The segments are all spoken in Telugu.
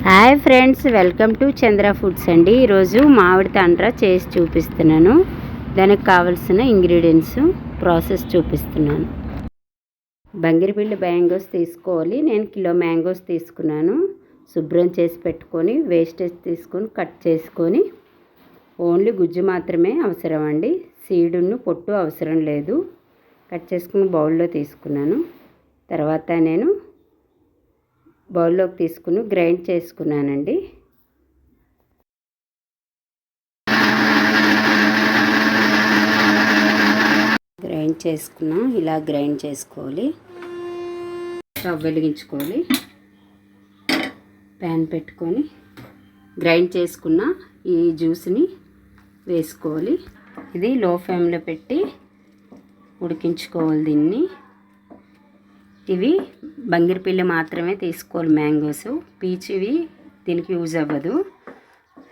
Hi friends, welcome to Chandra foods అండి. ఈరోజు మామిడి తాండ్ర చేసి చూపిస్తున్నాను. దానికి కావలసిన ఇంగ్రీడియంట్స్ ప్రాసెస్ చూపిస్తున్నాను. బంగిరిపిల్లి మ్యాంగోస్ తీసుకోవాలి. నేను కిలో మ్యాంగోస్ తీసుకున్నాను. శుభ్రం చేసి పెట్టుకొని వేస్టేజ్ తీసుకొని కట్ చేసుకొని ఓన్లీ గుజ్జు మాత్రమే అవసరం అండి. సీడును పొట్టు అవసరం లేదు. కట్ చేసుకుని బౌల్లో తీసుకున్నాను. తర్వాత నేను బౌల్లోకి తీసుకుని గ్రైండ్ చేసుకున్నానండి. గ్రైండ్ చేసుకున్నాం. ఇలా గ్రైండ్ చేసుకోవాలి. స్టవ్ వెలిగించుకోవాలి. ప్యాన్ పెట్టుకొని గ్రైండ్ చేసుకున్న ఈ జ్యూస్ని వేసుకోవాలి. ఇది లో ఫ్లేమ్లో పెట్టి ఉడికించుకోవాలి. దీన్ని ఇవి బంగిరిపిల్లి మాత్రమే తీసుకోవాలి. మ్యాంగోస్ పీచివి దీనికి యూజ్ అవ్వదు.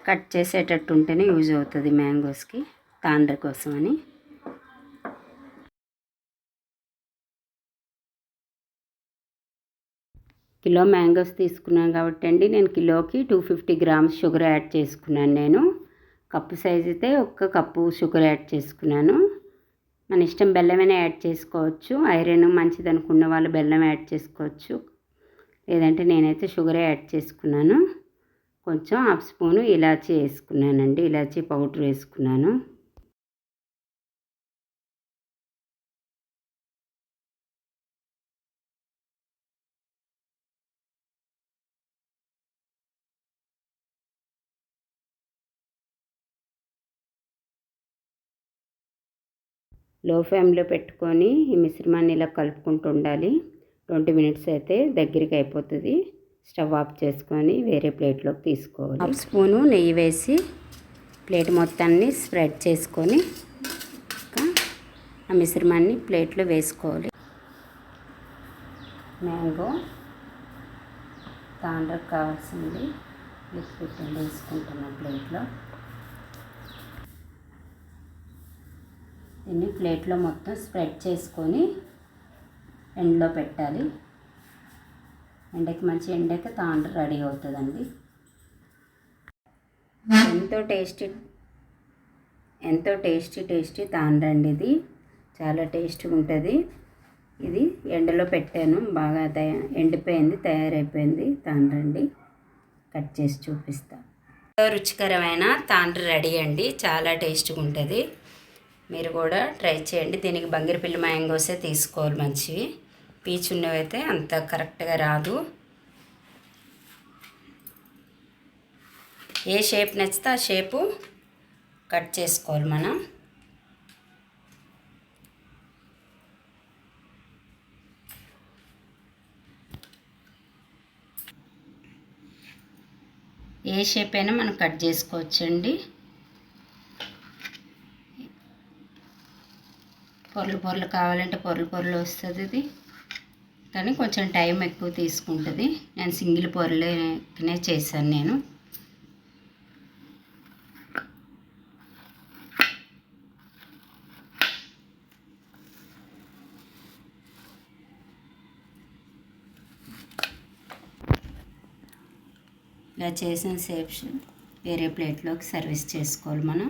కట్ చేసేటట్టు ఉంటేనే యూజ్ అవుతుంది మ్యాంగోస్కి, తాండ్ర కోసమని. కిలో మ్యాంగోస్ తీసుకున్నాను కాబట్టి అండి, నేను కిలోకి 250 గ్రామ్స్ షుగర్ యాడ్ చేసుకున్నాను. నేను కప్పు సైజ్ అయితే 1 కప్పు షుగర్ యాడ్ చేసుకున్నాను. మన ఇష్టం, బెల్లమైనా యాడ్ చేసుకోవచ్చు. ఐరన్ మంచిది అనుకున్న వాళ్ళు బెల్లం యాడ్ చేసుకోవచ్చు. లేదంటే నేనైతే షుగరే యాడ్ చేసుకున్నాను. కొంచెం హాఫ్ స్పూను ఇలాచీ వేసుకున్నానండి. ఇలాచీ పౌడర్ వేసుకున్నాను. లో ఫ్లేమ్లో పెట్టుకొని ఈ మిశ్రమాన్ని ఇలా కలుపుకుంటూ ఉండాలి. 20 మినిట్స్ అయితే దగ్గరికి అయిపోతుంది. స్టవ్ ఆఫ్ చేసుకొని వేరే ప్లేట్లోకి తీసుకోవాలి. హాఫ్ స్పూను నెయ్యి వేసి ప్లేట్ మొత్తాన్ని స్ప్రెడ్ చేసుకొని ఆ మిశ్రమాన్ని ప్లేట్లో వేసుకోవాలి. మ్యాంగో తాండ్రకు కావాల్సింది వేసుకుంటున్నాం ప్లేట్లో. దీన్ని ప్లేట్లో మొత్తం స్ప్రెడ్ చేసుకొని ఎండలో పెట్టాలి. ఎండకి మంచి ఎండకి తాండ్ర రెడీ అవుతుందండి. ఎంతో టేస్టీ తాండ్ర అండి. ఇది చాలా టేస్టీగా ఉంటుంది. ఇది ఎండలో పెట్టాను, బాగా ఎండిపోయింది, తయారైపోయింది తాండ్ర అండి. కట్ చేసి చూపిస్తా. రుచికరమైన తాండ్ర రెడీ అండి. చాలా టేస్టీగా ఉంటుంది. మీరు కూడా ట్రై చేయండి. దీనికి బంగిరిపిల్లి మ్యాంగోసే తీసుకోవాలి, మంచివి. పీచు ఉన్నవైతే అంత కరెక్ట్గా రాదు. ఏ షేప్ నచ్చితే ఆ షేపు కట్ చేసుకోవాలి మనం. ఏ షేప్ అయినా మనం కట్ చేసుకోవచ్చండి. పొరలు కావాలంటే పొరలు వస్తుంది ఇది, కానీ కొంచెం టైం ఎక్కువ తీసుకుంటుంది. నేను సింగిల్ పొరలనే చేశాను నేను. ఇలా చేసిన షేప్స్ వేరే ప్లేట్లోకి సర్వీస్ చేసుకోవాలి మనం.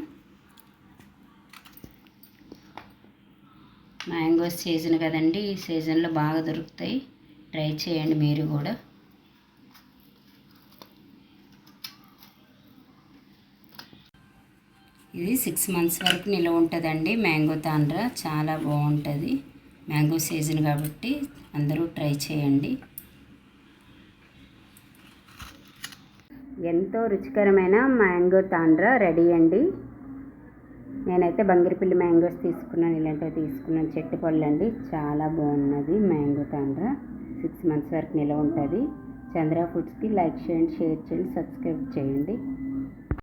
మ్యాంగోస్ సీజన్ కదండి, ఈ సీజన్లో బాగా దొరుకుతాయి. ట్రై చేయండి మీరు కూడా. ఇది 6 మంత్స్ వరకు నిల్వ ఉంటుందండి మ్యాంగో తాండ్ర. చాలా బాగుంటుంది. మ్యాంగో సీజన్ కాబట్టి అందరూ ట్రై చేయండి. ఎంతో రుచికరమైన మ్యాంగో తాండ్ర రెడీ అండి. నేనైతే బంగిరిపిల్లి మ్యాంగోస్ తీసుకున్నాను, ఇలాంటివి తీసుకున్నాను. చెట్టు పళ్ళు అండి. చాలా బాగున్నది మ్యాంగో తాండ్ర. 6 మంత్స్ వరకు నిల్వ ఉంటుంది. చంద్ర ఫుడ్స్కి లైక్ చేయండి, షేర్ చేయండి, సబ్స్క్రైబ్ చేయండి.